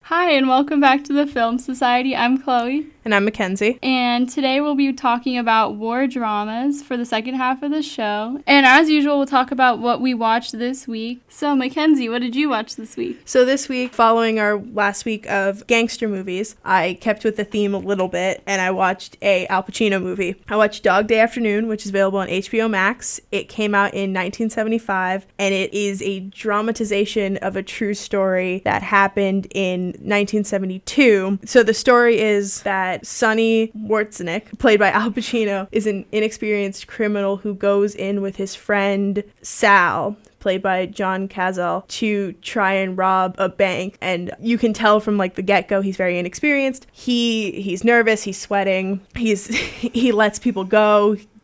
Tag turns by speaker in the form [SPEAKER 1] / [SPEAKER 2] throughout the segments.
[SPEAKER 1] Hi, and welcome back to the Film Society. I'm Chloe.
[SPEAKER 2] And I'm Mackenzie.
[SPEAKER 1] And today we'll be talking about war dramas for the second half of the show. And as usual, we'll talk about what we watched this week. So, Mackenzie, what did you watch this week?
[SPEAKER 2] So this week, following our last week of gangster movies, I kept with the theme a little bit, and I watched a Al Pacino movie. I watched Dog Day Afternoon, which is available on HBO Max. It came out in 1975, and it is a dramatization of a true story that happened in 1972. So the story is that Sonny Wartzenik, played by Al Pacino, is an inexperienced criminal who goes in with his friend Sal, played by John Cazale, to try and rob a bank. And you can tell from like the get-go he's very inexperienced. He's nervous, he's sweating, he lets people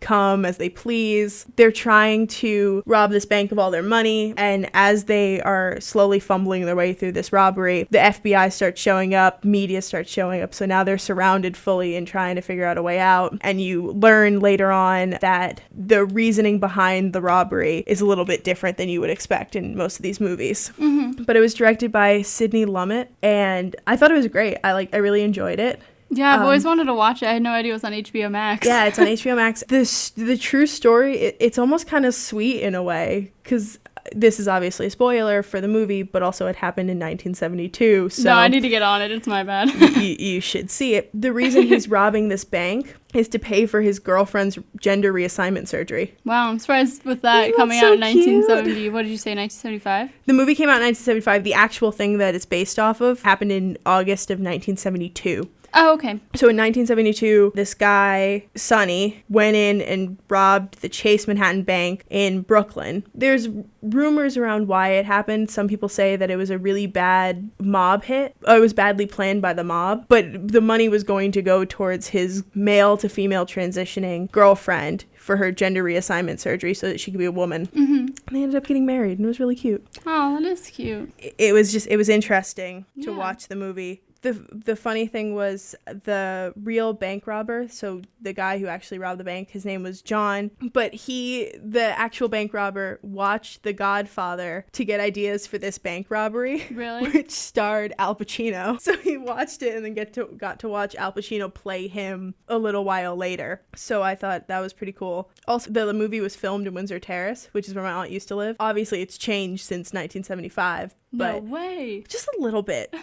[SPEAKER 2] come as they please. They're trying to rob this bank of all their money, and as they are slowly fumbling their way through this robbery, the FBI starts showing up, media starts showing up, so now they're surrounded fully and trying to figure out a way out. And you learn later on that the reasoning behind the robbery is a little bit different than you would expect in most of these movies. Mm-hmm. But it was directed by Sidney Lumet, and I thought it was great. I really enjoyed it.
[SPEAKER 1] Yeah, I've always wanted to watch it. I had no idea it was on HBO Max.
[SPEAKER 2] Yeah, it's on HBO Max. The true story, it's almost kind of sweet in a way, because this is obviously a spoiler for the movie, but also it happened in 1972. So
[SPEAKER 1] no, I need to get on it. It's my bad.
[SPEAKER 2] you should see it. The reason he's robbing this bank is to pay for his girlfriend's gender reassignment surgery.
[SPEAKER 1] Wow, I'm surprised with that coming out in 1970. What did you say, 1975?
[SPEAKER 2] The movie came out in 1975. The actual thing that it's based off of happened in August of 1972.
[SPEAKER 1] Oh, okay.
[SPEAKER 2] So in 1972, this guy, Sonny, went in and robbed the Chase Manhattan Bank in Brooklyn. There's rumors around why it happened. Some people say that it was a really bad mob hit. It was badly planned by the mob, but the money was going to go towards his male to female transitioning girlfriend for her gender reassignment surgery so that she could be a woman. Mm-hmm. They ended up getting married, and it was really cute.
[SPEAKER 1] Oh, that is cute.
[SPEAKER 2] It was interesting to watch the movie. The funny thing was the real bank robber, so the guy who actually robbed the bank, his name was John, but the actual bank robber, watched The Godfather to get ideas for this bank robbery. Really? Which starred Al Pacino. So he watched it and then got to watch Al Pacino play him a little while later. So I thought that was pretty cool. Also, the movie was filmed in Windsor Terrace, which is where my aunt used to live. Obviously, it's changed since 1975.
[SPEAKER 1] No way.
[SPEAKER 2] Just a little bit.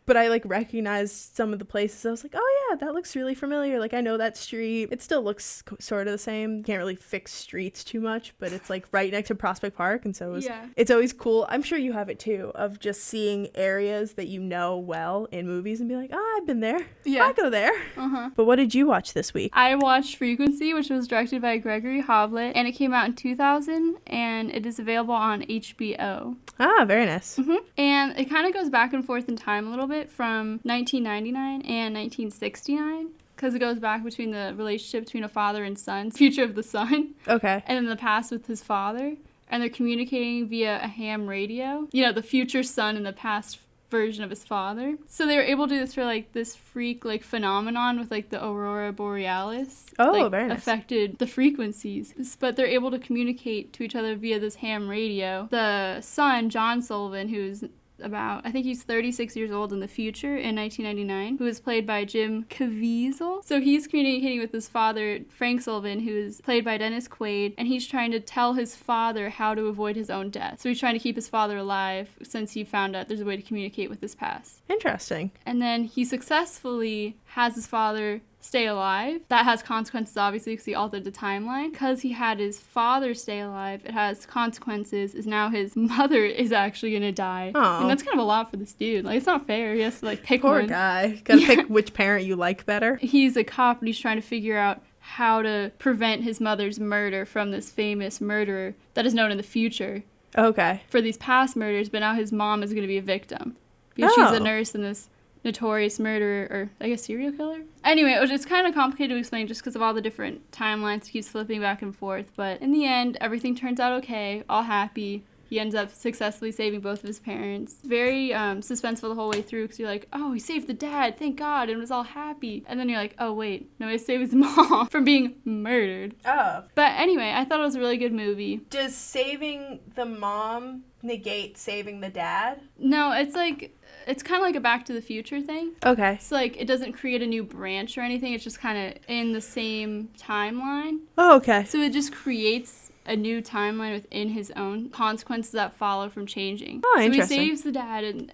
[SPEAKER 2] But I recognized some of the places. I was like, oh yeah, that looks really familiar. I know that street. It still looks sort of the same. Can't really fix streets too much, but it's right next to Prospect Park, and so it's always cool. I'm sure you have it too, of just seeing areas that you know well in movies and be like, oh, I've been there. Yeah, I go there. Uh-huh. But what did you watch this week?
[SPEAKER 1] I watched Frequency, which was directed by Gregory Hoblet, and it came out in 2000, and it is available on HBO.
[SPEAKER 2] Ah, very nice.
[SPEAKER 1] Mm-hmm. And it kind of goes back and forth in time a little bit from 1999 and 1969, because it goes back between the relationship between a father and son, future of the son. Okay. And in the past with his father. And they're communicating via a ham radio. You know, the future son in the past version of his father. So they were able to do this for this freak phenomenon with the aurora borealis.
[SPEAKER 2] Oh, very nice.
[SPEAKER 1] Affected the frequencies. But they're able to communicate to each other via this ham radio. The son, John Sullivan, who's I think he's 36 years old in the future in 1999, who is played by Jim Caviezel. So he's communicating with his father, Frank Sullivan, who is played by Dennis Quaid, and he's trying to tell his father how to avoid his own death. So he's trying to keep his father alive since he found out there's a way to communicate with his past.
[SPEAKER 2] Interesting.
[SPEAKER 1] And then he successfully has his father stay alive. That has consequences, obviously, because he altered the timeline. Because he had his father stay alive, it has consequences, is now his mother is actually going to die. Aww. And that's kind of a lot for this dude. It's not fair. He has to, pick
[SPEAKER 2] Poor
[SPEAKER 1] one.
[SPEAKER 2] Poor guy. Gotta pick which parent you like better.
[SPEAKER 1] He's a cop, and he's trying to figure out how to prevent his mother's murder from this famous murderer that is known in the future. Okay. For these past murders, but now his mom is going to be a victim. Because she's a nurse in this notorious murderer, or I guess serial killer. Anyway, it's kind of complicated to explain just because of all the different timelines. He keeps flipping back and forth, but in the end, everything turns out okay, all happy. He ends up successfully saving both of his parents. Very suspenseful the whole way through, because you're like, oh, he saved the dad, thank God, and was all happy. And then you're like, oh, wait, no, he saved his mom from being murdered. Oh. But anyway, I thought it was a really good movie.
[SPEAKER 2] Does saving the mom negate saving the dad?
[SPEAKER 1] No, it's like it's kind of like a Back to the Future thing.
[SPEAKER 2] Okay.
[SPEAKER 1] So, like, it doesn't create a new branch or anything. It's just kind of in the same timeline.
[SPEAKER 2] Oh, okay.
[SPEAKER 1] So it just creates a new timeline within his own consequences that follow from changing.
[SPEAKER 2] Oh,
[SPEAKER 1] so
[SPEAKER 2] interesting.
[SPEAKER 1] he saves the dad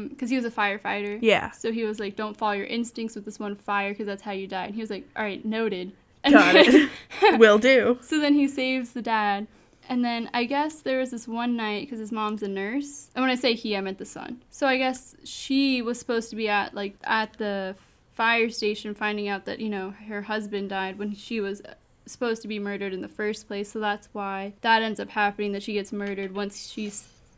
[SPEAKER 1] because he was a firefighter.
[SPEAKER 2] Yeah.
[SPEAKER 1] So he was like, don't follow your instincts with this one fire because that's how you die. And he was like, all right, noted. And
[SPEAKER 2] Got it. Will do.
[SPEAKER 1] So then he saves the dad. And then I guess there was this one night, because his mom's a nurse. And when I say he, I meant the son. So I guess she was supposed to be at the fire station finding out that, her husband died when she was supposed to be murdered in the first place. So that's why that ends up happening, that she gets murdered once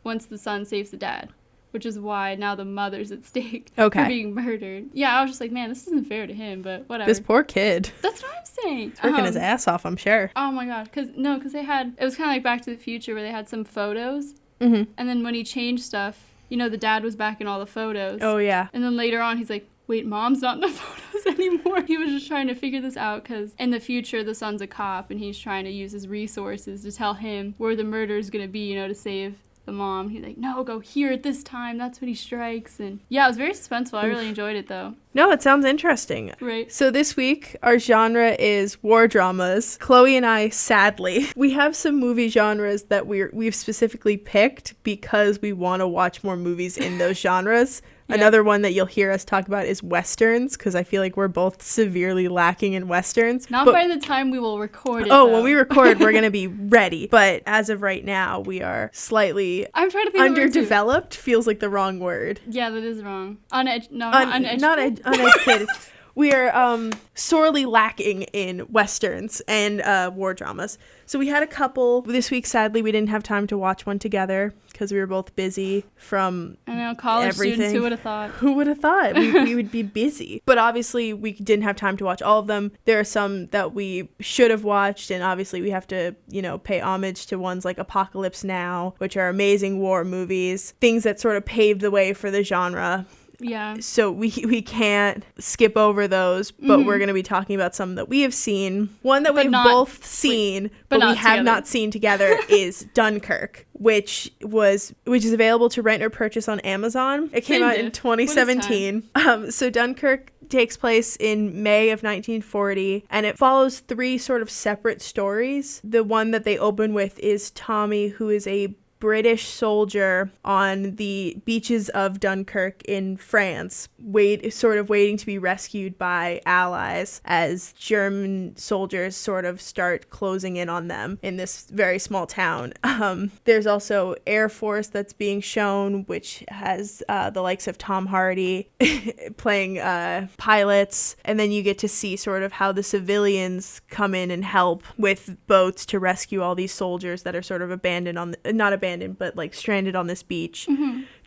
[SPEAKER 1] the son saves the dad. Which is why now the mother's at stake for being murdered. Yeah, I was just like, man, this isn't fair to him, but whatever.
[SPEAKER 2] This poor kid.
[SPEAKER 1] That's what I'm saying.
[SPEAKER 2] He's working his ass off, I'm sure.
[SPEAKER 1] Oh my god, because it was kind of like Back to the Future where they had some photos,
[SPEAKER 2] and
[SPEAKER 1] then when he changed stuff, the dad was back in all the photos.
[SPEAKER 2] Oh, yeah.
[SPEAKER 1] And then later on, he's like, wait, mom's not in the photos anymore. He was just trying to figure this out because in the future, the son's a cop, and he's trying to use his resources to tell him where the murder is going to be, to save the mom. He's like, no, go here at this time. That's when he strikes. And yeah, it was very suspenseful. I really enjoyed it, though.
[SPEAKER 2] No, it sounds interesting.
[SPEAKER 1] Right.
[SPEAKER 2] So this week, our genre is war dramas. Chloe and I, sadly, we have some movie genres that we've specifically picked because we want to watch more movies in those genres. Yeah. Another one that you'll hear us talk about is Westerns, because I feel like we're both severely lacking in Westerns.
[SPEAKER 1] Not by the time we will record it,
[SPEAKER 2] when we record, we're going to be ready. But as of right now, we are slightly underdeveloped. Feels like the wrong word.
[SPEAKER 1] Yeah, that is wrong. Uneducated.
[SPEAKER 2] Not uneducated. We are sorely lacking in Westerns and war dramas. So we had a couple. This week, sadly, we didn't have time to watch one together because we were both busy from
[SPEAKER 1] college
[SPEAKER 2] everything.
[SPEAKER 1] Students, who would have thought?
[SPEAKER 2] Who would have thought? We would be busy. But obviously, we didn't have time to watch all of them. There are some that we should have watched, and obviously we have to, pay homage to ones like Apocalypse Now, which are amazing war movies, things that sort of paved the way for the genre.
[SPEAKER 1] Yeah.
[SPEAKER 2] So we can't skip over those, but we're going to be talking about some that we have seen. One that we've both seen, but we have not seen together is Dunkirk, which is available to rent or purchase on Amazon. It came out in 2017. So Dunkirk takes place in May of 1940, and it follows 3 sort of separate stories. The one that they open with is Tommy, who is a British soldier on the beaches of Dunkirk in France, waiting to be rescued by allies as German soldiers sort of start closing in on them in this very small town. There's also Air Force that's being shown, which has the likes of Tom Hardy playing pilots, and then you get to see sort of how the civilians come in and help with boats to rescue all these soldiers that are sort of but like stranded on this beach,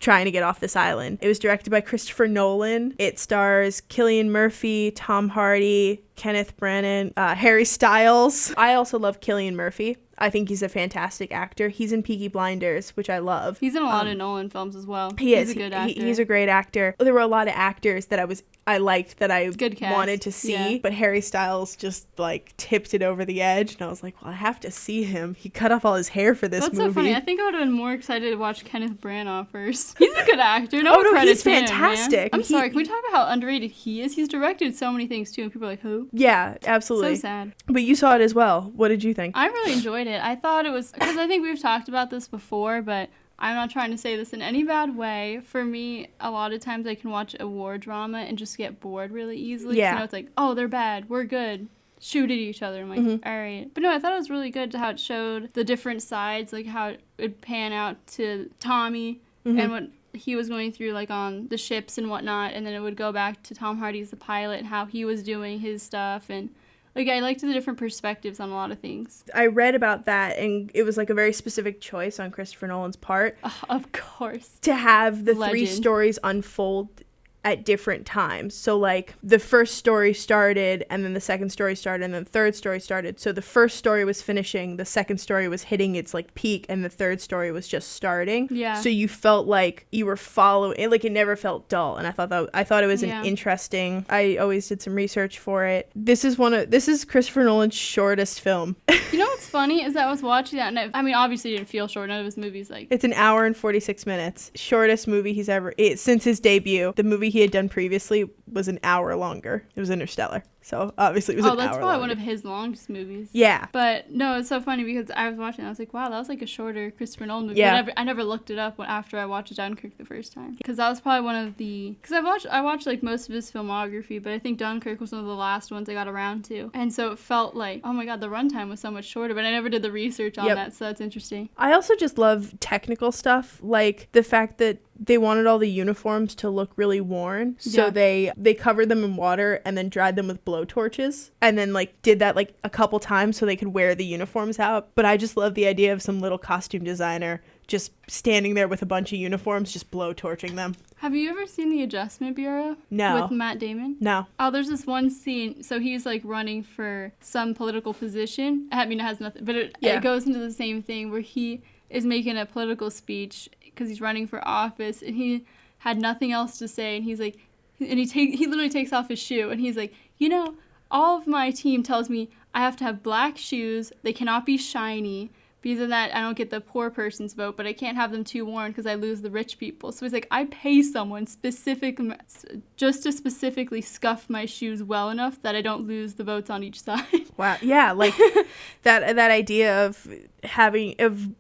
[SPEAKER 2] trying to get off this island. It was directed by Christopher Nolan. It stars Cillian Murphy, Tom Hardy, Kenneth Branagh, Harry Styles. I also love Cillian Murphy. I think he's a fantastic actor. He's in Peaky Blinders, which I love.
[SPEAKER 1] He's in a lot of Nolan films as well.
[SPEAKER 2] He's
[SPEAKER 1] a good actor.
[SPEAKER 2] He's a great actor. There were a lot of actors that I liked that I wanted to see, but Harry Styles just like tipped it over the edge, and I was like, well, I have to see him. He cut off all his hair for this movie.
[SPEAKER 1] That's so funny. I think I would have been more excited to watch Kenneth Branagh first. He's a good actor. No credit
[SPEAKER 2] he's
[SPEAKER 1] to him,
[SPEAKER 2] fantastic.
[SPEAKER 1] I'm sorry, can we talk about how underrated he is? He's directed so many things too, and people are like, who?
[SPEAKER 2] Yeah, absolutely.
[SPEAKER 1] So sad.
[SPEAKER 2] But you saw it as well. What did you think?
[SPEAKER 1] I really enjoyed it. I thought it was, because I think we've talked about this before, but I'm not trying to say this in any bad way. For me, a lot of times I can watch a war drama and just get bored really easily.
[SPEAKER 2] Yeah.
[SPEAKER 1] It's like, oh, they're bad, we're good. Shoot at each other. I'm like, all right. But no, I thought it was really good how it showed the different sides, like how it would pan out to Tommy and what he was going through, like on the ships and whatnot. And then it would go back to Tom Hardy's the pilot and how he was doing his stuff. And like, I liked the different perspectives on a lot of things.
[SPEAKER 2] I read about that, and it was like a very specific choice on Christopher Nolan's part.
[SPEAKER 1] Of course.
[SPEAKER 2] To have the 3 stories unfold at different times. So like the first story started, and then the second story started, and then the third story started. So the first story was finishing, the second story was hitting its like peak, and the third story was just starting.
[SPEAKER 1] Yeah.
[SPEAKER 2] So you felt like you were following it, like it never felt dull. And I thought it was an interesting. I always did some research for it. This is Christopher Nolan's shortest film.
[SPEAKER 1] You know what's funny is that I was watching that, and I mean, obviously it didn't feel short. None of his movies like.
[SPEAKER 2] It's an hour and 46 minutes. Shortest movie he's ever since his debut. The movie he had done previously was an hour longer. It was Interstellar. So obviously it was an hour longer. Oh, that's
[SPEAKER 1] probably one of his longest movies.
[SPEAKER 2] Yeah.
[SPEAKER 1] But no, it's so funny because I was watching it, I was like, wow, that was like a shorter Christopher Nolan movie. Yeah. I never looked it up after I watched Dunkirk the first time. Because that was probably one of the... Because I watched like most of his filmography, but I think Dunkirk was one of the last ones I got around to. And so it felt like, oh my God, the runtime was so much shorter, but I never did the research on that, so that's interesting.
[SPEAKER 2] I also just love technical stuff, like the fact that they wanted all the uniforms to look really worn, so they covered them in water and then dried them with blowtorches, and then like did that like a couple times so they could wear the uniforms out. But I just love the idea of some little costume designer just standing there with a bunch of uniforms, just blowtorching them.
[SPEAKER 1] Have you ever seen The Adjustment Bureau?
[SPEAKER 2] No.
[SPEAKER 1] With Matt Damon?
[SPEAKER 2] No.
[SPEAKER 1] Oh, there's this one scene. So he's like running for some political position. I mean, it has nothing, but it goes into the same thing where he is making a political speech because he's running for office, and he had nothing else to say, and he's like, and he literally takes off his shoe, and he's like, you know, all of my team tells me I have to have black shoes, they cannot be shiny, because of that I don't get the poor person's vote, but I can't have them too worn because I lose the rich people. So he's like, I pay someone just to specifically scuff my shoes well enough that I don't lose the votes on each side.
[SPEAKER 2] Wow. Yeah, like that idea of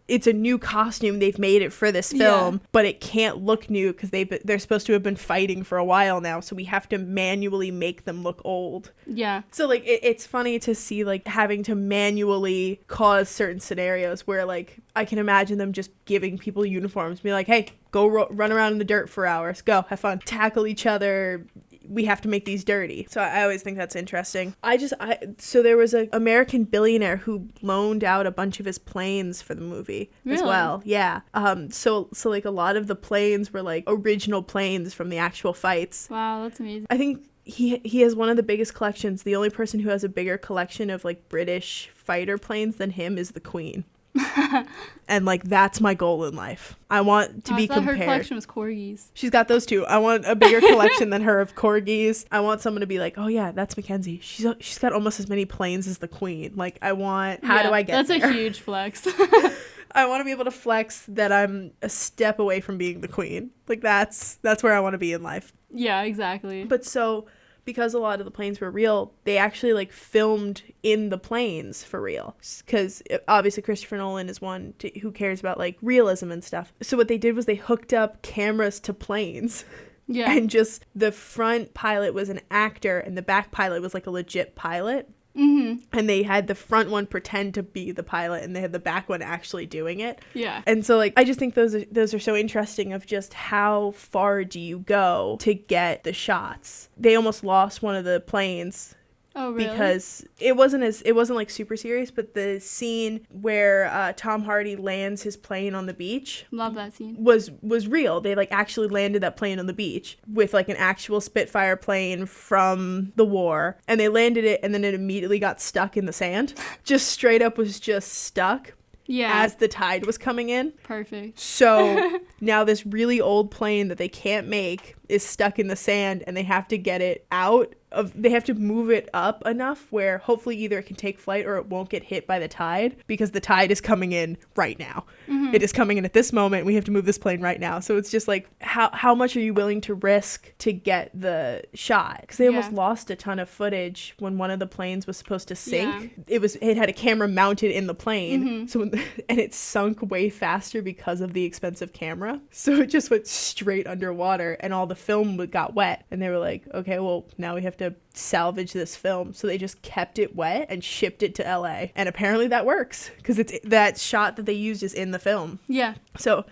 [SPEAKER 2] it's a new costume, they've made it for this film, but it can't look new because they're supposed to have been fighting for a while now, so we have to manually make them look old.
[SPEAKER 1] Yeah.
[SPEAKER 2] So like it's funny to see like having to manually cause certain scenarios where like I can imagine them just giving people uniforms, be like, hey, go run around in the dirt for hours, go have fun, tackle each other, we have to make these dirty. So I always think that's interesting. So there was an American billionaire who loaned out a bunch of his planes for the movie as well. Yeah. So like a lot of the planes were like original planes from the actual fights.
[SPEAKER 1] Wow, that's amazing.
[SPEAKER 2] I think he has one of the biggest collections. The only person who has a bigger collection of like British fighter planes than him is the Queen. And like that's my goal in life. I want to be compared.
[SPEAKER 1] Her collection was corgis.
[SPEAKER 2] She's got those too. I want a bigger collection than her of corgis. I want someone to be like, oh yeah, that's Mackenzie. She's got almost as many planes as the Queen. Like I want. How do I get
[SPEAKER 1] that's
[SPEAKER 2] there?
[SPEAKER 1] That's a huge flex.
[SPEAKER 2] I want to be able to flex that I'm a step away from being the Queen. Like that's where I want to be in life.
[SPEAKER 1] Yeah, exactly.
[SPEAKER 2] But so, because a lot of the planes were real, they actually like filmed in the planes for real, because obviously Christopher Nolan is one who cares about like realism and stuff. So what they did was they hooked up cameras to planes. Yeah. And just the front pilot was an actor and the back pilot was like a legit pilot. Mm-hmm. And they had the front one pretend to be the pilot, and they had the back one actually doing it. Yeah. And so like I just think those are so interesting, of just how far do you go to get the shots. They almost lost one of the planes.
[SPEAKER 1] Oh, really?
[SPEAKER 2] Because it wasn't like super serious, but the scene where Tom Hardy lands his plane on the beach,
[SPEAKER 1] love that scene,
[SPEAKER 2] was real. They like actually landed that plane on the beach with like an actual Spitfire plane from the war, and they landed it, and then it immediately got stuck in the sand. Just straight up was just stuck. Yeah. As the tide was coming in.
[SPEAKER 1] Perfect.
[SPEAKER 2] So now this really old plane that they can't make is stuck in the sand, and they have to get it out they have to move it up enough where hopefully either it can take flight or it won't get hit by the tide, because the tide is coming in right now. Mm-hmm. It is coming in at this moment. We have to move this plane right now. So it's just like, how much are you willing to risk to get the shot? Because they almost lost a ton of footage when one of the planes was supposed to sink. Yeah. It had a camera mounted in the plane. Mm-hmm. And it sunk way faster because of the expensive camera. So it just went straight underwater, and all the film got wet. And they were like, okay, well, now we have to salvage this film. So they just kept it wet and shipped it to LA, and apparently that works, because it's that shot that they used is in the film. Yeah. So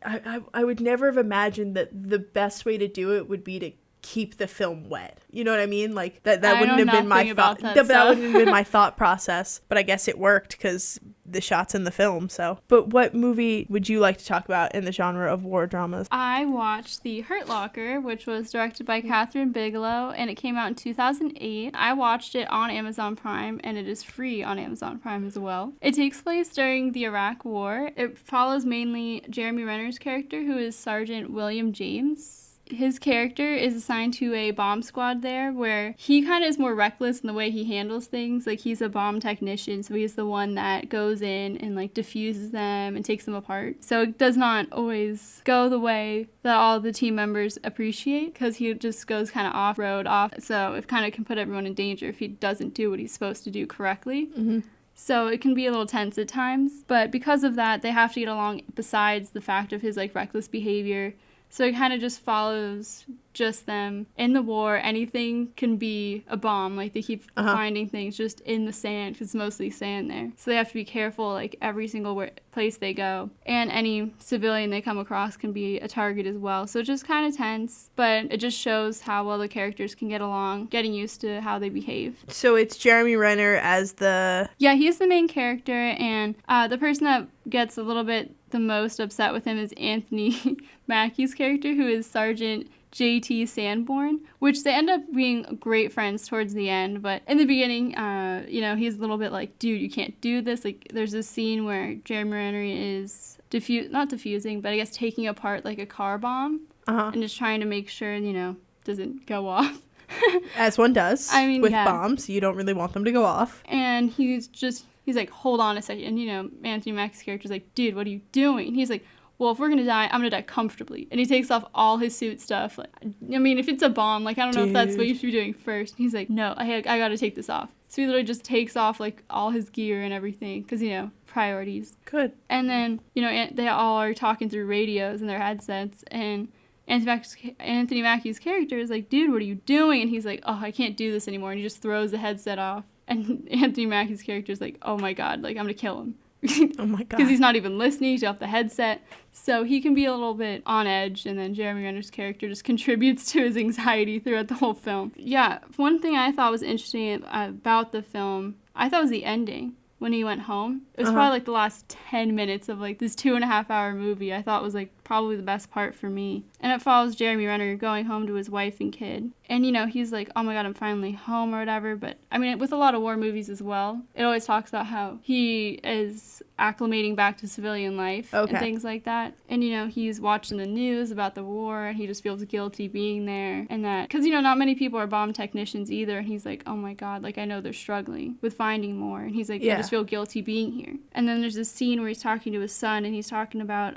[SPEAKER 2] I would never have imagined that the best way to do it would be to keep the film wet. You know what I mean? Like that wouldn't have been my thought. That wouldn't have been my thought process. But I guess it worked, because the shots in the film. So, but what movie would you like to talk about in the genre of war dramas?
[SPEAKER 1] I watched The Hurt Locker, which was directed by Catherine Bigelow, and it came out in 2008. I watched it on Amazon Prime, and it is free on Amazon Prime as well. It takes place during the Iraq War. It follows mainly Jeremy Renner's character, who is Sergeant William James. His character is assigned to a bomb squad there where he kind of is more reckless in the way he handles things. Like, he's a bomb technician, so he's the one that goes in and, like, diffuses them and takes them apart. So it does not always go the way that all the team members appreciate, because he just goes kind of off-road, so it kind of can put everyone in danger if he doesn't do what he's supposed to do correctly. Mm-hmm. So it can be a little tense at times, but because of that, they have to get along besides the fact of his, like, reckless behavior. So it kind of just follows just them in the war. Anything can be a bomb. Like, they keep finding things just in the sand, because it's mostly sand there. So they have to be careful, like, every single place they go. And any civilian they come across can be a target as well. So it's just kind of tense, but it just shows how well the characters can get along, getting used to how they behave.
[SPEAKER 2] So it's Jeremy Renner as the...
[SPEAKER 1] Yeah, he's the main character, and the person that gets a little bit the most upset with him is Anthony Mackie's character, who is Sergeant J.T. Sanborn, which they end up being great friends towards the end. But in the beginning, he's a little bit like, dude, you can't do this. Like, there's this scene where Jeremy Renner is not diffusing, but I guess taking apart, like, a car bomb and just trying to make sure, doesn't go off.
[SPEAKER 2] As one does.
[SPEAKER 1] I mean,
[SPEAKER 2] with bombs, you don't really want them to go off.
[SPEAKER 1] And he's like, hold on a second. And, Anthony Mackie's character's like, dude, what are you doing? And he's like, well, if we're going to die, I'm going to die comfortably. And he takes off all his suit stuff. Like, I mean, if it's a bomb, like, I don't know if that's what you should be doing first. And he's like, no, I got to take this off. So he literally just takes off, like, all his gear and everything because, priorities.
[SPEAKER 2] Good.
[SPEAKER 1] And then, they all are talking through radios and their headsets. And Anthony Mackie's character is like, dude, what are you doing? And he's like, oh, I can't do this anymore. And he just throws the headset off. And Anthony Mackie's character is like, oh, my God, like, I'm going to kill him.
[SPEAKER 2] Oh my God.
[SPEAKER 1] Because he's not even listening. He's off the headset. So he can be a little bit on edge, and then Jeremy Renner's character just contributes to his anxiety throughout the whole film. Yeah, one thing I thought was interesting about the film, I thought was the ending. When he went home, it was probably like the last 10 minutes of like this 2.5-hour movie. I thought was like probably the best part for me. And it follows Jeremy Renner going home to his wife and kid. And he's like, oh my God, I'm finally home or whatever. But I mean, with a lot of war movies as well, it always talks about how he is acclimating back to civilian life and things like that. And he's watching the news about the war and he just feels guilty being there. And that, because not many people are bomb technicians either. And he's like, oh my God, like I know they're struggling with finding more. And he's like, I just feel guilty being here. And then there's this scene where he's talking to his son and he's talking about,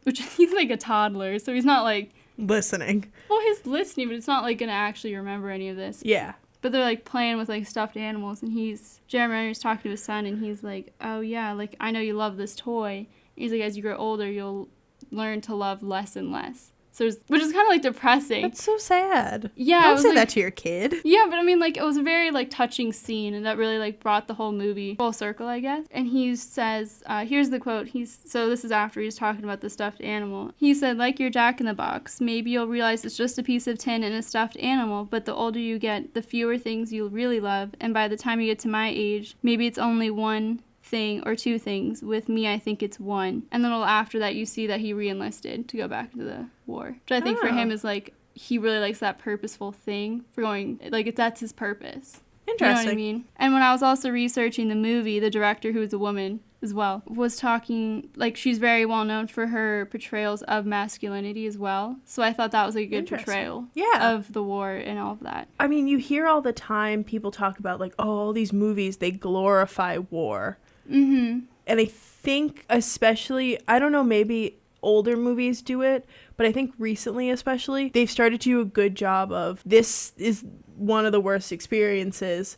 [SPEAKER 1] which he's like a toddler, so he's not like
[SPEAKER 2] listening.
[SPEAKER 1] Well, he's listening, but it's not like gonna actually remember any of this.
[SPEAKER 2] Yeah.
[SPEAKER 1] But they're like playing with like stuffed animals, and Jeremy Renner's talking to his son, and he's like, oh yeah, like I know you love this toy. And he's like, as you grow older, you'll learn to love less and less. So which is kind of like depressing.
[SPEAKER 2] That's so sad.
[SPEAKER 1] Yeah.
[SPEAKER 2] Don't say that to your kid.
[SPEAKER 1] Yeah, but I mean, like, it was a very like touching scene, and that really like brought the whole movie full circle, I guess. And he says, here's the quote. So this is after he's talking about the stuffed animal. He said, like your Jack-in-the-Box, maybe you'll realize it's just a piece of tin and a stuffed animal, but the older you get, the fewer things you'll really love, and by the time you get to my age, maybe it's only one thing or two things. With me, I think it's one. And then after that, you see that he re-enlisted to go back into the war, which I think for him is like, he really likes that purposeful thing for going, like, that's his purpose.
[SPEAKER 2] Interesting.
[SPEAKER 1] You know what I mean? And when I was also researching the movie, the director, who is a woman as well, was talking, like, she's very well known for her portrayals of masculinity as well. So I thought that was like a good portrayal of the war and all of that.
[SPEAKER 2] I mean, you hear all the time people talk about, like, oh, all these movies, they glorify war. Mm-hmm. And I think especially, I don't know, maybe older movies do it, but I think recently especially, they've started to do a good job of, this is one of the worst experiences,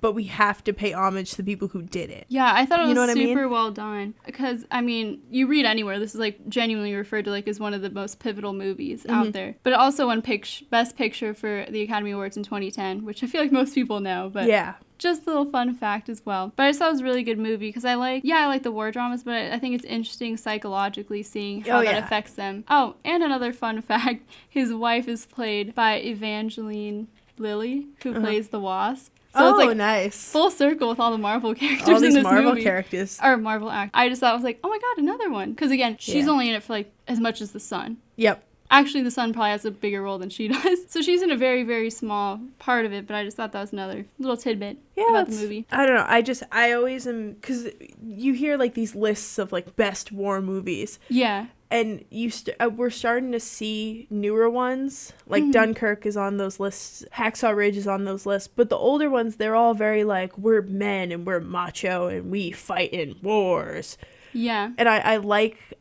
[SPEAKER 2] but we have to pay homage to the people who did it.
[SPEAKER 1] Yeah, I thought it was super well done. Because, I mean, you read anywhere, this is like genuinely referred to like as one of the most pivotal movies out there. But it also won Best Picture for the Academy Awards in 2010, which I feel like most people know. But yeah. Just a little fun fact as well. But I just thought it was a really good movie because I like the war dramas, but I think it's interesting psychologically seeing how that affects them. Oh, and another fun fact, his wife is played by Evangeline Lilly, who plays the Wasp. So it's like
[SPEAKER 2] nice.
[SPEAKER 1] Full circle with all the Marvel characters
[SPEAKER 2] all these
[SPEAKER 1] in this
[SPEAKER 2] Marvel
[SPEAKER 1] movie.
[SPEAKER 2] characters.
[SPEAKER 1] Or Marvel act. I just thought, I was like, oh my god, another one. Because again, she's only in it for like as much as the son.
[SPEAKER 2] Yep.
[SPEAKER 1] Actually, the son probably has a bigger role than she does. So she's in a very, very small part of it, but I just thought that was another little tidbit about the movie.
[SPEAKER 2] I don't know. I always am, because you hear like these lists of like best war movies.
[SPEAKER 1] Yeah.
[SPEAKER 2] And we're starting to see newer ones. Like Dunkirk is on those lists. Hacksaw Ridge is on those lists. But the older ones, they're all very like, we're men and we're macho and we fight in wars.
[SPEAKER 1] Yeah.
[SPEAKER 2] And I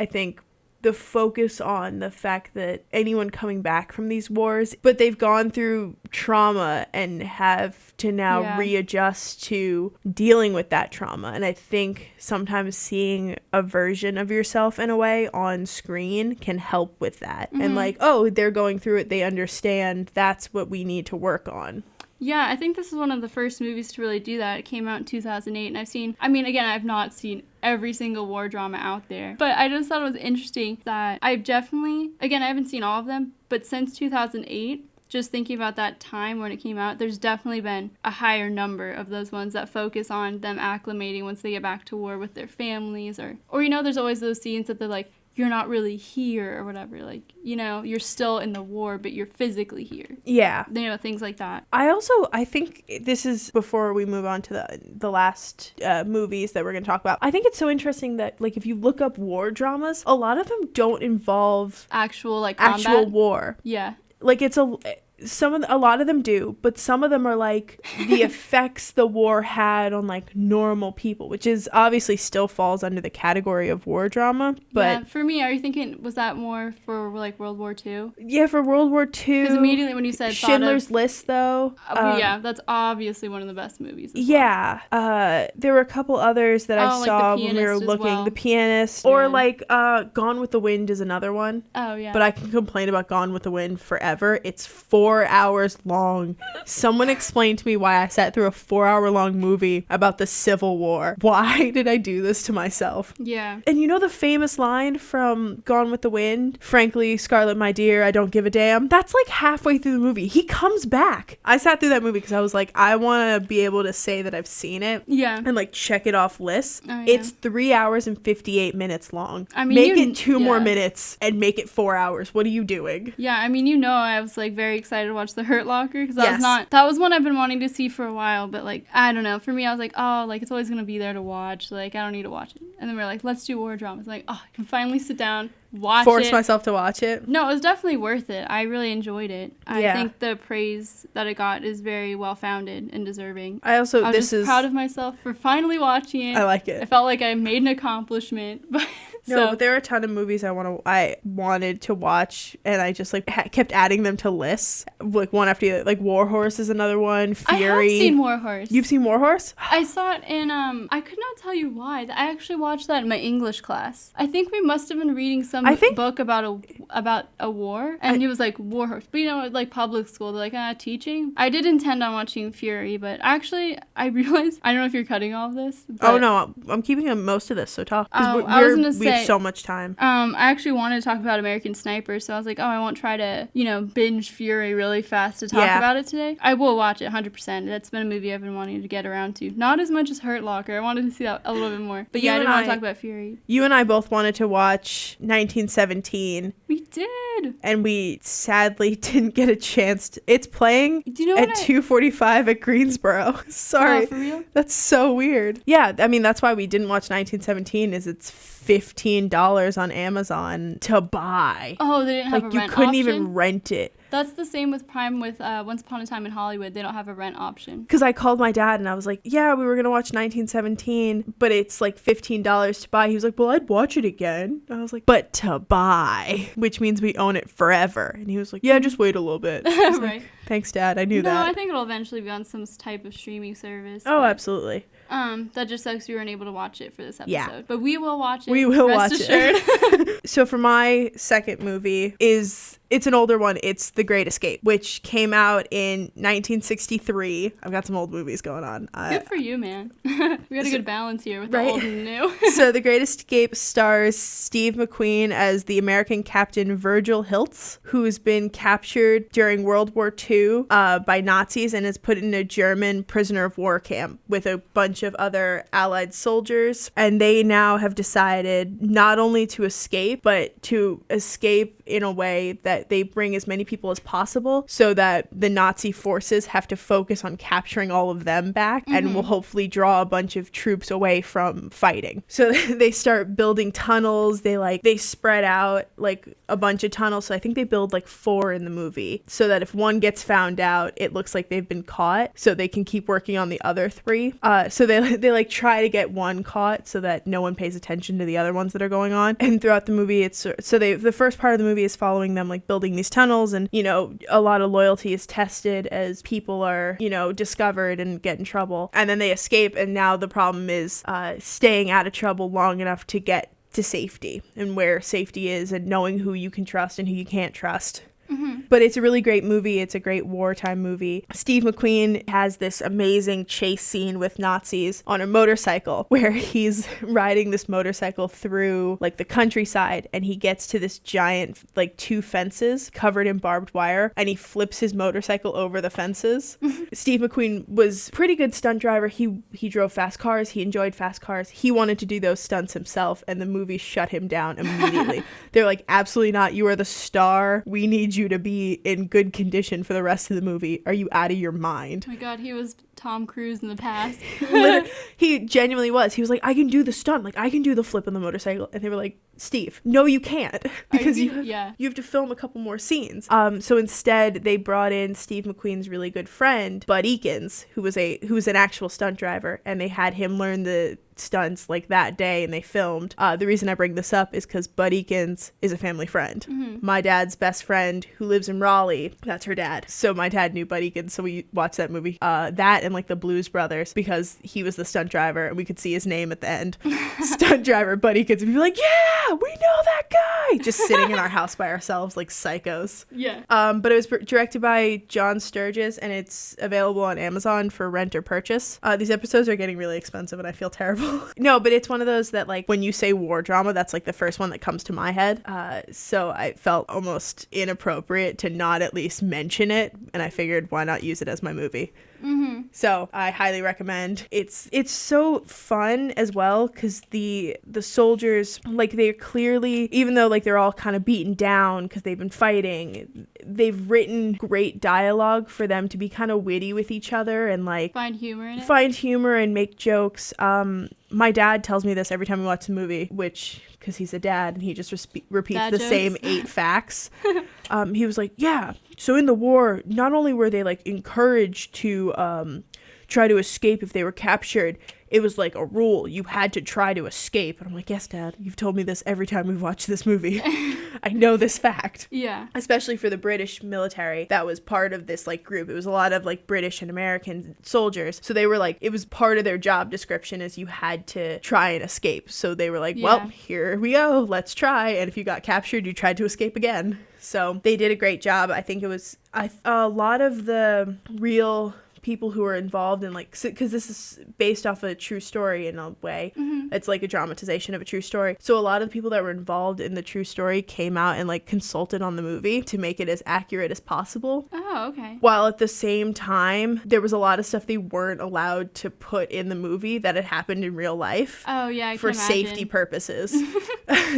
[SPEAKER 2] think, the focus on the fact that anyone coming back from these wars, but they've gone through trauma and have to now readjust to dealing with that trauma. And I think sometimes seeing a version of yourself in a way on screen can help with that. And like, oh, they're going through it. They understand that's what we need to work on.
[SPEAKER 1] Yeah, I think this is one of the first movies to really do that. It came out in 2008, and I've not seen every single war drama out there, but I just thought it was interesting that I haven't seen all of them, but since 2008, just thinking about that time when it came out, there's definitely been a higher number of those ones that focus on them acclimating once they get back to war with their families, or there's always those scenes that they're like, you're not really here or whatever, like, you're still in the war, but you're physically here.
[SPEAKER 2] Yeah.
[SPEAKER 1] Things like that.
[SPEAKER 2] I think this is before we move on to the last movies that we're going to talk about. I think it's so interesting that, like, if you look up war dramas, a lot of them don't involve
[SPEAKER 1] actual
[SPEAKER 2] war.
[SPEAKER 1] Yeah.
[SPEAKER 2] Like, a lot of them do, but some of them are like the effects the war had on like normal people, which is obviously still falls under the category of war drama. But
[SPEAKER 1] for me, are you thinking, was that more for like World War II?
[SPEAKER 2] Yeah, for World War II.
[SPEAKER 1] Because immediately when you said
[SPEAKER 2] Schindler's List, though.
[SPEAKER 1] That's obviously one of the best movies.
[SPEAKER 2] There were a couple others that I saw when we were looking. Well. The Pianist, or like Gone with the Wind is another one.
[SPEAKER 1] Oh yeah.
[SPEAKER 2] But I can complain about Gone with the Wind forever. It's 4 hours long. Someone explained to me why I sat through a 4-hour-long movie about the Civil War. Why did I do this to myself?
[SPEAKER 1] Yeah.
[SPEAKER 2] And the famous line from Gone with the Wind? Frankly, Scarlett, my dear, I don't give a damn. That's like halfway through the movie. He comes back. I sat through that movie because I was like, I want to be able to say that I've seen it.
[SPEAKER 1] Yeah.
[SPEAKER 2] And like check it off lists.
[SPEAKER 1] Oh, yeah.
[SPEAKER 2] It's 3 hours and 58 minutes long.
[SPEAKER 1] I mean,
[SPEAKER 2] make it 2 more minutes and make it 4 hours. What are you doing?
[SPEAKER 1] Yeah, I mean, I was like very excited to watch The Hurt Locker because that was one I've been wanting to see for a while, but like, I don't know. For me, I was like, oh, like it's always going to be there to watch. Like, I don't need to watch it. And then we're like, let's do war dramas. Like, oh, I can finally sit down, force
[SPEAKER 2] myself to watch it.
[SPEAKER 1] No, it was definitely worth it. I really enjoyed it. I think the praise that it got is very well founded and deserving. I was proud of myself for finally watching it.
[SPEAKER 2] I like it.
[SPEAKER 1] I felt like I made an accomplishment.
[SPEAKER 2] But there are a ton of movies I wanted to watch, and I just like kept adding them to lists, like one after the other. Like War Horse is another one. Fury.
[SPEAKER 1] I have seen War Horse.
[SPEAKER 2] You've seen War Horse?
[SPEAKER 1] I saw it in I could not tell you why. I actually watched that in my English class. I think we must have been reading some book about a war, and it was like War Horse. But like public school, they're like teaching. I did intend on watching Fury, but actually I realized, I don't know if you're cutting all of this.
[SPEAKER 2] Oh no, I'm keeping most of this, so talk.
[SPEAKER 1] I was gonna say,
[SPEAKER 2] so much time.
[SPEAKER 1] I actually wanted to talk about American Sniper, so I was like, I won't try to, binge Fury really fast to talk about it today. I will watch it 100%. That's been a movie I've been wanting to get around to. Not as much as Hurt Locker. I wanted to see that a little bit more. But I didn't want to talk about Fury.
[SPEAKER 2] You and I both wanted to watch 1917.
[SPEAKER 1] We did.
[SPEAKER 2] And we sadly didn't get a chance. It's playing at 2:45 at Greensboro. Sorry.
[SPEAKER 1] Oh, for real?
[SPEAKER 2] That's so weird. Yeah, I mean, that's why we didn't watch 1917, is it's $15 on Amazon to buy.
[SPEAKER 1] Oh, they didn't have a rent option?
[SPEAKER 2] Like, you couldn't even rent it.
[SPEAKER 1] That's the same with Prime with Once Upon a Time in Hollywood. They don't have a rent option.
[SPEAKER 2] Because I called my dad and I was like, yeah, we were going to watch 1917, but it's like $15 to buy. He was like, well, I'd watch it again. I was like, but to buy, which means we own it forever. And he was like, yeah, just wait a little bit. Right. Like, thanks, Dad. I knew that.
[SPEAKER 1] No, I think it'll eventually be on some type of streaming service.
[SPEAKER 2] Oh, absolutely.
[SPEAKER 1] That just sucks we weren't able to watch it for this episode.
[SPEAKER 2] Yeah.
[SPEAKER 1] But we will watch it.
[SPEAKER 2] We will
[SPEAKER 1] Rest
[SPEAKER 2] watch
[SPEAKER 1] assured.
[SPEAKER 2] it. So for my second movie is It's an older one. It's The Great Escape, which came out in 1963. I've got some old movies going on.
[SPEAKER 1] Good for you, man. We got a good balance here with the old and new.
[SPEAKER 2] So The Great Escape stars Steve McQueen as the American captain Virgil Hiltz, who's been captured during World War II by Nazis and is put in a German prisoner of war camp with a bunch of other Allied soldiers. And they now have decided not only to escape, but to escape in a way that they bring as many people as possible so that the Nazi forces have to focus on capturing all of them back and will hopefully draw a bunch of troops away from fighting. So they start building tunnels. They spread out like a bunch of tunnels. So I think they build like 4 in the movie so that if one gets found out, it looks like they've been caught so they can keep working on the other 3. So they like try to get one caught so that no one pays attention to the other ones that are going on. And throughout the movie, the first part of the movie is following them like building these tunnels, and a lot of loyalty is tested as people are discovered and get in trouble, and then they escape, and now the problem is staying out of trouble long enough to get to safety and where safety is and knowing who you can trust and who you can't trust. But it's a really great movie. It's a great wartime movie. Steve McQueen has this amazing chase scene with Nazis on a motorcycle where he's riding this motorcycle through like the countryside, and he gets to this giant like 2 fences covered in barbed wire, and he flips his motorcycle over the fences. Steve McQueen was pretty good stunt driver. He drove fast cars. He enjoyed fast cars. He wanted to do those stunts himself, and the movie shut him down immediately. They're like, absolutely not. You are the star. We need you to be in good condition for the rest of the movie. Are you out of your mind?
[SPEAKER 1] Oh my god, he was Tom Cruise in the past.
[SPEAKER 2] He genuinely was. He was like, I can do the stunt. Like, I can do the flip on the motorcycle. And they were like, Steve, no, you can't. Because you have to film a couple more scenes. So instead, they brought in Steve McQueen's really good friend, Bud Eakins, who was an actual stunt driver. And they had him learn the stunts like that day, and they filmed. The reason I bring this up is because Bud Eakins is a family friend. My dad's best friend, who lives in Raleigh, that's her dad. So my dad knew Bud Eakins, so we watched that movie. That and like the Blues Brothers, because he was the stunt driver and we could see his name at the end. Stunt driver Bud Eakins, and we'd be like, yeah, we know that guy, just sitting in our house by ourselves like psychos. But it was directed by John Sturges, and it's available on Amazon for rent or purchase. These episodes are getting really expensive and I feel terrible. No, but it's one of those that like when you say war drama, that's like the first one that comes to my head. So I felt almost inappropriate to not at least mention it, and I figured why not use it as my movie. So I highly recommend. It's so fun as well because the soldiers, like, they're clearly, even though like they're all kind of beaten down because they've been fighting, they've written great dialogue for them to be kind of witty with each other and like
[SPEAKER 1] find humor and make
[SPEAKER 2] jokes. My dad tells me this every time we watch the movie, which because he's a dad and he just repeats dad the jokes. Same 8 facts. He was like, yeah, so in the war, not only were they like encouraged to try to escape if they were captured, it was like a rule. You had to try to escape. And I'm like, yes, Dad, you've told me this every time we've watched this movie. I know this fact.
[SPEAKER 1] Yeah.
[SPEAKER 2] Especially for the British military that was part of this like group. It was a lot of like British and American soldiers. So they were like, it was part of their job description is you had to try and escape. So they were like, well, here we go. Let's try. And if you got captured, you tried to escape again. So they did a great job. I think it was a lot of the real people who are involved in like, because this is based off a true story in a way. It's like a dramatization of a true story. So a lot of the people that were involved in the true story came out and like consulted on the movie to make it as accurate as possible.
[SPEAKER 1] Oh, okay.
[SPEAKER 2] While at the same time, there was a lot of stuff they weren't allowed to put in the movie that had happened in real life.
[SPEAKER 1] Oh, yeah,
[SPEAKER 2] for safety purposes.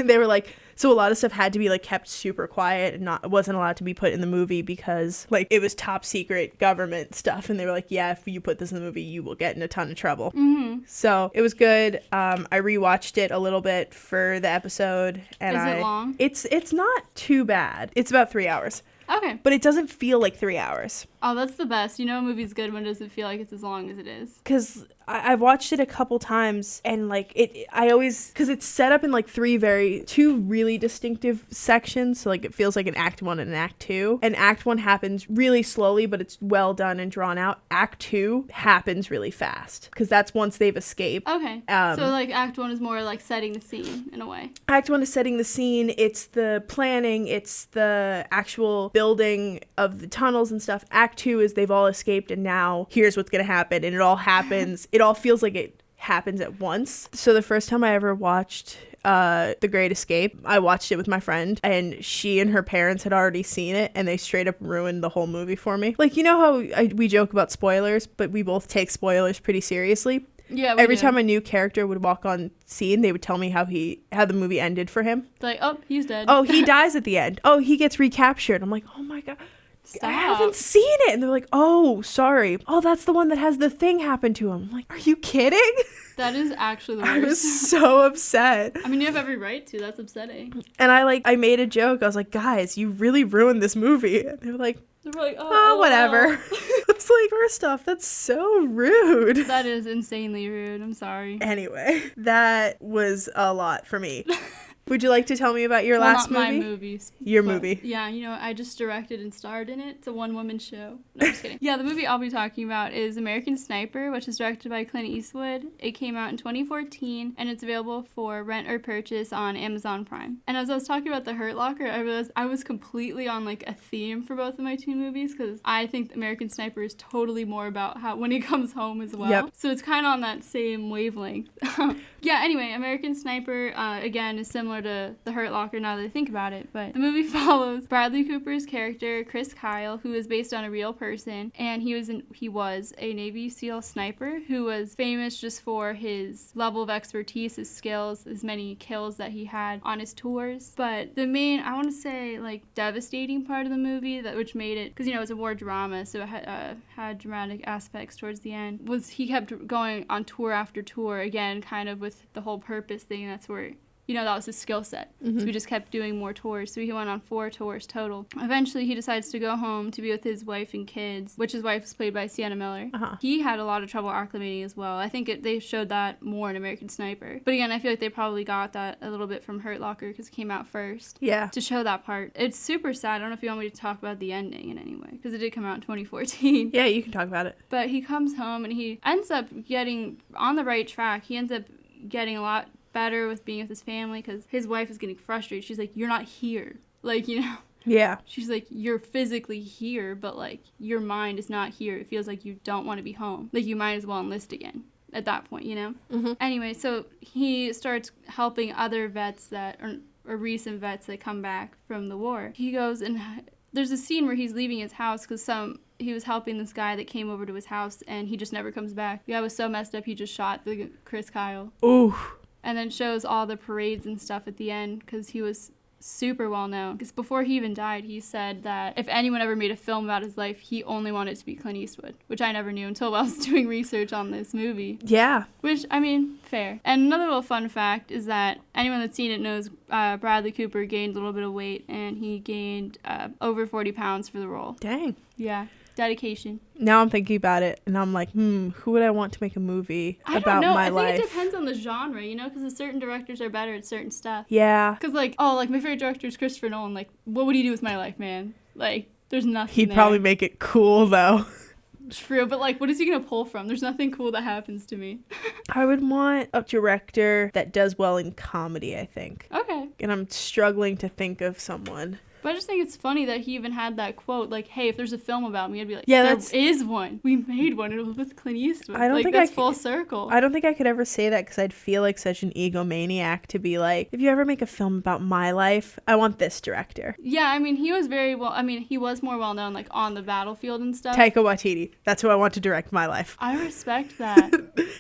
[SPEAKER 2] They were like, so a lot of stuff had to be like kept super quiet and wasn't allowed to be put in the movie because like it was top secret government stuff, and they were like, yeah, if you put this in the movie, you will get in a ton of trouble. So it was good. I rewatched it a little bit for the episode, and
[SPEAKER 1] is it long?
[SPEAKER 2] It's not too bad. It's about 3 hours.
[SPEAKER 1] Okay.
[SPEAKER 2] But it doesn't feel like 3 hours.
[SPEAKER 1] Oh, that's the best. You know a movie's good when it doesn't feel like it's as long as it is.
[SPEAKER 2] Because I've watched it a couple times, and like because it's set up in like two really distinctive sections. So like it feels like an act 1 and an act 2. And act 1 happens really slowly, but it's well done and drawn out. Act 2 happens really fast because that's once they've escaped.
[SPEAKER 1] Okay. So like act 1 is more like setting the scene in a way.
[SPEAKER 2] Act 1 is setting the scene. It's the planning. It's the actual building of the tunnels and stuff. Act 2 is they've all escaped, and now here's what's going to happen. And it all happens. It all feels like it happens at once. So the first time I ever watched The Great Escape, I watched it with my friend, and she and her parents had already seen it, and they straight up ruined the whole movie for me. Like, you know how we joke about spoilers, but we both take spoilers pretty seriously?
[SPEAKER 1] Yeah,
[SPEAKER 2] every time a new character would walk on scene, they would tell me how the movie ended for him.
[SPEAKER 1] Like, oh, he's dead.
[SPEAKER 2] Oh, he dies at the end. Oh, he gets recaptured. I'm like, oh my God. Stop. I haven't seen it. And they're like, oh, sorry. Oh, that's the one that has the thing happen to him. I'm like, are you kidding?
[SPEAKER 1] That is actually the worst.
[SPEAKER 2] I was so upset.
[SPEAKER 1] I mean, you have every right to. That's upsetting.
[SPEAKER 2] And I made a joke. I was like, guys, you really ruined this movie. And they were like, oh, whatever. I was like, first off, that's so rude.
[SPEAKER 1] That is insanely rude. I'm sorry.
[SPEAKER 2] Anyway, that was a lot for me. Would you like to tell me about your last movie?
[SPEAKER 1] Not my movies.
[SPEAKER 2] Your movie.
[SPEAKER 1] Yeah, I just directed and starred in it. It's a one-woman show. No, I'm just kidding. Yeah, the movie I'll be talking about is American Sniper, which is directed by Clint Eastwood. It came out in 2014, and it's available for rent or purchase on Amazon Prime. And as I was talking about The Hurt Locker, I realized I was completely on, like, a theme for both of my two movies, because I think American Sniper is totally more about how when he comes home as well. Yep. So it's kind of on that same wavelength. Yeah, anyway, American Sniper, again, is similar to The Hurt Locker now that I think about it, but the movie follows Bradley Cooper's character, Chris Kyle, who is based on a real person, and he was a Navy SEAL sniper who was famous just for his level of expertise, his skills, his many kills that he had on his tours. But the main, I want to say, like, devastating part of the movie, which made it, because, it's a war drama, so it had dramatic aspects towards the end, was he kept going on tour after tour, again, kind of with the whole purpose thing. That's where that was his skill set. Mm-hmm. So we just kept doing more tours. So he went on 4 tours total. Eventually, he decides to go home to be with his wife and kids, which his wife is played by Sienna Miller. Uh-huh. He had a lot of trouble acclimating as well. I think they showed that more in American Sniper. But again, I feel like they probably got that a little bit from Hurt Locker because it came out first. Yeah. To show that part. It's super sad. I don't know if you want me to talk about the ending in any way, because it did come out in 2014.
[SPEAKER 2] Yeah, you can talk about it.
[SPEAKER 1] But he comes home and he ends up getting on the right track. He ends up getting a lot better with being with his family because his wife is getting frustrated. She's like, you're not here. Like, Yeah. She's like, you're physically here, but, like, your mind is not here. It feels like you don't want to be home. Like, you might as well enlist again at that point, Mm-hmm. Anyway, so he starts helping other vets or recent vets that come back from the war. He goes and there's a scene where he's leaving his house because he was helping this guy that came over to his house, and he just never comes back. The guy was so messed up, he just shot the Chris Kyle. Ooh. And then shows all the parades and stuff at the end because he was super well known. Because before he even died, he said that if anyone ever made a film about his life, he only wanted it to be Clint Eastwood, which I never knew until I was doing research on this movie. Yeah. Which, I mean, fair. And another little fun fact is that anyone that's seen it knows Bradley Cooper gained a little bit of weight, and he gained over 40 pounds for the role. Dang. Yeah. Dedication. Now I'm thinking about it, and I'm like, who would I want to make a movie about my life? I think it depends on the genre, because certain directors are better at certain stuff. Yeah. Because, my favorite director is Christopher Nolan. Like, what would he do with my life, man? Like, there's nothing He'd probably make it cool, though. True, but, what is he going to pull from? There's nothing cool that happens to me. I would want a director that does well in comedy, I think. Okay. And I'm struggling to think of someone. But I just think it's funny that he even had that quote, like, hey, if there's a film about me, I'd be like, yeah, there is one. We made one. It was with Clint Eastwood. I don't think that's full circle. I don't think I could ever say that because I'd feel like such an egomaniac to be like, if you ever make a film about my life, I want this director. Yeah, I mean, he was he was more well known, on the battlefield and stuff. Taika Waititi. That's who I want to direct my life. I respect that.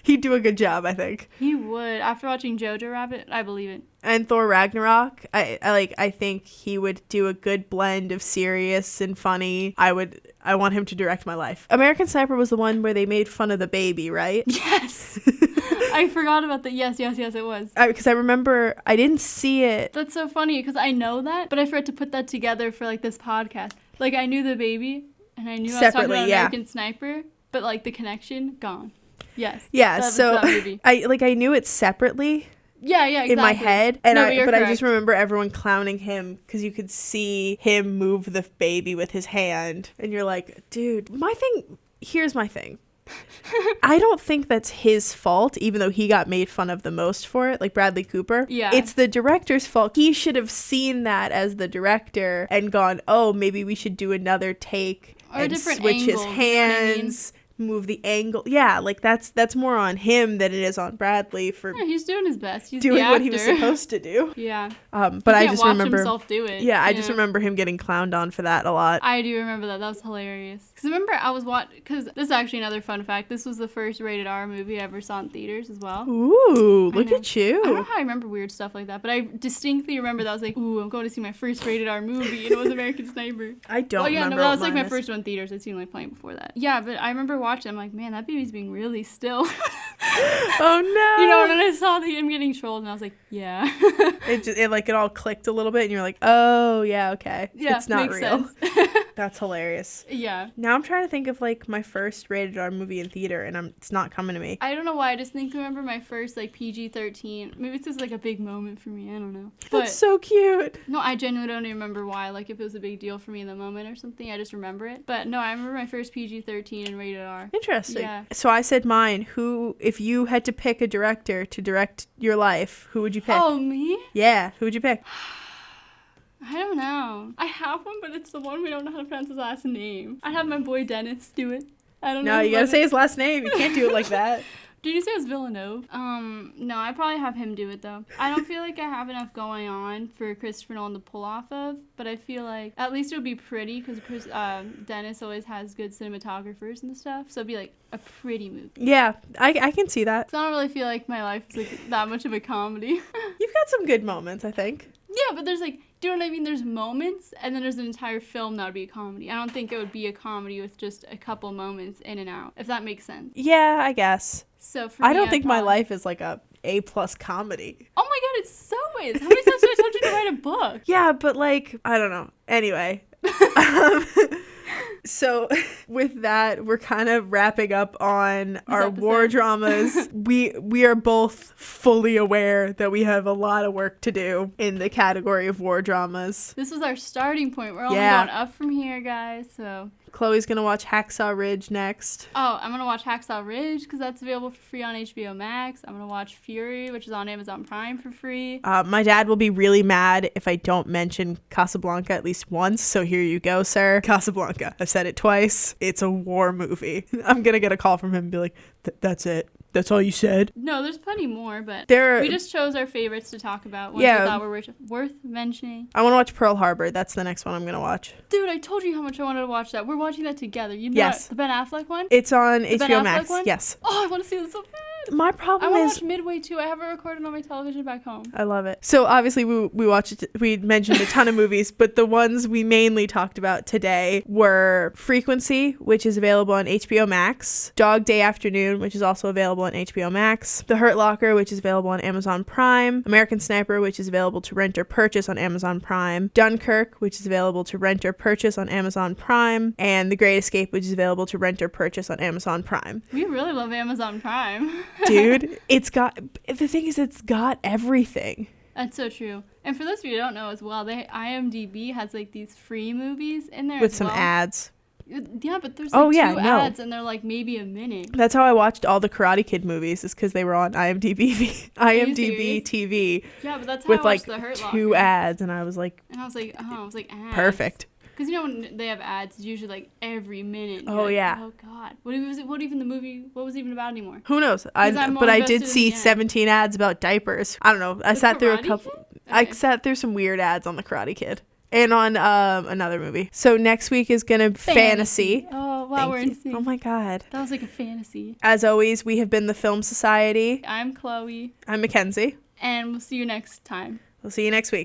[SPEAKER 1] He'd do a good job, I think. He would. After watching Jojo Rabbit, I believe it. And Thor Ragnarok, I think he would do a good blend of serious and funny. I want him to direct my life. American Sniper was the one where they made fun of the baby, right? Yes. I forgot about that. Yes, it was. Because I remember I didn't see it. That's so funny because I know that, but I forgot to put that together for this podcast. I knew the baby. and I knew I was talking about American Sniper, but like the connection gone. Yes.
[SPEAKER 2] Yeah. So I knew it separately.
[SPEAKER 1] Yeah, exactly.
[SPEAKER 2] In my head, and I just remember everyone clowning him because you could see him move the baby with his hand, and you're like, dude, here's my thing. I don't think that's his fault, even though he got made fun of the most for it, like Bradley Cooper.
[SPEAKER 1] Yeah.
[SPEAKER 2] It's the director's fault. He should have seen that as the director and gone, oh, maybe we should do another take
[SPEAKER 1] or
[SPEAKER 2] and
[SPEAKER 1] a different
[SPEAKER 2] switch
[SPEAKER 1] angle,
[SPEAKER 2] his hands. Move the angle. Yeah, like that's more on him than it is on Bradley for
[SPEAKER 1] he's doing his best. He's
[SPEAKER 2] doing what he was supposed to do.
[SPEAKER 1] Yeah.
[SPEAKER 2] But I just remember
[SPEAKER 1] himself do it.
[SPEAKER 2] Yeah, I just remember him getting clowned on for that a lot.
[SPEAKER 1] I do remember that. That was hilarious. Because remember I was because this is actually another fun fact. This was the first rated R movie I ever saw in theaters as well.
[SPEAKER 2] Ooh, look at you.
[SPEAKER 1] I don't know how I remember weird stuff like that, but I distinctly remember that I was like, ooh, I'm going to see my first rated R movie, and it was American Sniper.
[SPEAKER 2] I don't remember.
[SPEAKER 1] That was like my first one in theaters. I'd seen like playing before that. Yeah, but I remember watching. I'm like, man, that baby's being really still.
[SPEAKER 2] Oh no.
[SPEAKER 1] You know, and then I saw him getting trolled, and I was like, yeah.
[SPEAKER 2] it all clicked a little bit, and you're like, oh yeah, okay.
[SPEAKER 1] Yeah,
[SPEAKER 2] it's not
[SPEAKER 1] makes
[SPEAKER 2] real.
[SPEAKER 1] Sense.
[SPEAKER 2] That's hilarious.
[SPEAKER 1] Yeah.
[SPEAKER 2] Now I'm trying to think of like my first rated R movie in theater, and it's not coming to me.
[SPEAKER 1] I don't know why. I just remember my first like PG-13. Maybe it's just like a big moment for me. I don't know. But
[SPEAKER 2] that's so cute.
[SPEAKER 1] No, I genuinely don't even remember why. Like if it was a big deal for me in the moment or something, I just remember it. But no, I remember my first PG-13 and rated R.
[SPEAKER 2] Interesting.
[SPEAKER 1] Yeah.
[SPEAKER 2] So I said mine. If you had to pick a director to direct your life, who would you pick?
[SPEAKER 1] Oh, me?
[SPEAKER 2] Yeah. Who would you pick?
[SPEAKER 1] I don't know. I have one, but it's the one we don't know how to pronounce his last name. I have my boy Dennis do it. I don't know.
[SPEAKER 2] No, you gotta say his last name. You can't do it like that.
[SPEAKER 1] Did you say it was Villeneuve? No, I'd probably have him do it, though. I don't feel like I have enough going on for Christopher Nolan to pull off of, but I feel like at least it would be pretty, because Dennis always has good cinematographers and stuff, so it'd be like a pretty movie.
[SPEAKER 2] Yeah, I can see that.
[SPEAKER 1] So I don't really feel like my life is like that much of a comedy.
[SPEAKER 2] You've got some good moments, I think.
[SPEAKER 1] Yeah, but there's like, do you know what I mean? There's moments, and then there's an entire film that would be a comedy. I don't think it would be a comedy with just a couple moments in and out, if that makes sense.
[SPEAKER 2] Yeah, I guess.
[SPEAKER 1] So for me,
[SPEAKER 2] I don't think my life is like a A+ comedy.
[SPEAKER 1] Oh my god, it's so is. How many times did I told you to write a book?
[SPEAKER 2] Yeah, but like, I don't know. Anyway. So with that, we're kind of wrapping up on our war dramas. We are both fully aware that we have a lot of work to do in the category of war dramas.
[SPEAKER 1] This was our starting point. We're only going up from here, guys. So
[SPEAKER 2] Chloe's going to watch Hacksaw Ridge next.
[SPEAKER 1] Oh, I'm going to watch Hacksaw Ridge because that's available for free on HBO Max. I'm going to watch Fury, which is on Amazon Prime for free.
[SPEAKER 2] My dad will be really mad if I don't mention Casablanca at least once. So here you go, sir. Casablanca. I've said it twice. It's a war movie. I'm going to get a call from him and be like, that's it. That's all you said?
[SPEAKER 1] No, there's plenty more, but we just chose our favorites to talk about. Ones we thought were worth mentioning.
[SPEAKER 2] I want to watch Pearl Harbor. That's the next one I'm going to watch.
[SPEAKER 1] Dude, I told you how much I wanted to watch that. We're watching that together. You know the Ben Affleck one?
[SPEAKER 2] It's on HBO Max. Yes.
[SPEAKER 1] Oh, I want to see this so bad.
[SPEAKER 2] My problem
[SPEAKER 1] I want to watch Midway too. I have it recorded on my television back home.
[SPEAKER 2] I love it. So obviously we watched it. We mentioned a ton of movies, but the ones we mainly talked about today were Frequency, which is available on HBO Max, Dog Day Afternoon, which is also available on HBO Max, The Hurt Locker, which is available on Amazon Prime, American Sniper, which is available to rent or purchase on Amazon Prime, Dunkirk, which is available to rent or purchase on Amazon Prime, and The Great Escape, which is available to rent or purchase on Amazon Prime.
[SPEAKER 1] We really love Amazon Prime.
[SPEAKER 2] Dude, it's got everything.
[SPEAKER 1] That's so true. And for those of you who don't know as well, IMDb has like these free movies in there
[SPEAKER 2] with some ads.
[SPEAKER 1] Yeah, but there's two ads and they're like maybe a minute.
[SPEAKER 2] That's how I watched all the Karate Kid movies, is because they were on IMDb TV.
[SPEAKER 1] Yeah, but that's how
[SPEAKER 2] with
[SPEAKER 1] I
[SPEAKER 2] like
[SPEAKER 1] watched The Hurt Locker.
[SPEAKER 2] 2 ads, and I was like,
[SPEAKER 1] ads.
[SPEAKER 2] Perfect.
[SPEAKER 1] Because you know when they have ads, it's usually like every minute.
[SPEAKER 2] Oh
[SPEAKER 1] like,
[SPEAKER 2] yeah.
[SPEAKER 1] Oh god. What was even the movie? What was it even about anymore?
[SPEAKER 2] Who knows? I did see 17 ads about diapers. I don't know. I sat through a couple. Okay. I sat through some weird ads on the Karate Kid. And on another movie. So next week is going to fantasy.
[SPEAKER 1] Oh, wow, we're in sync.
[SPEAKER 2] Oh my god.
[SPEAKER 1] That was like a fantasy.
[SPEAKER 2] As always, we have been the Film Society.
[SPEAKER 1] I'm Chloe.
[SPEAKER 2] I'm Mackenzie.
[SPEAKER 1] And we'll see you next time.
[SPEAKER 2] We'll see you next week.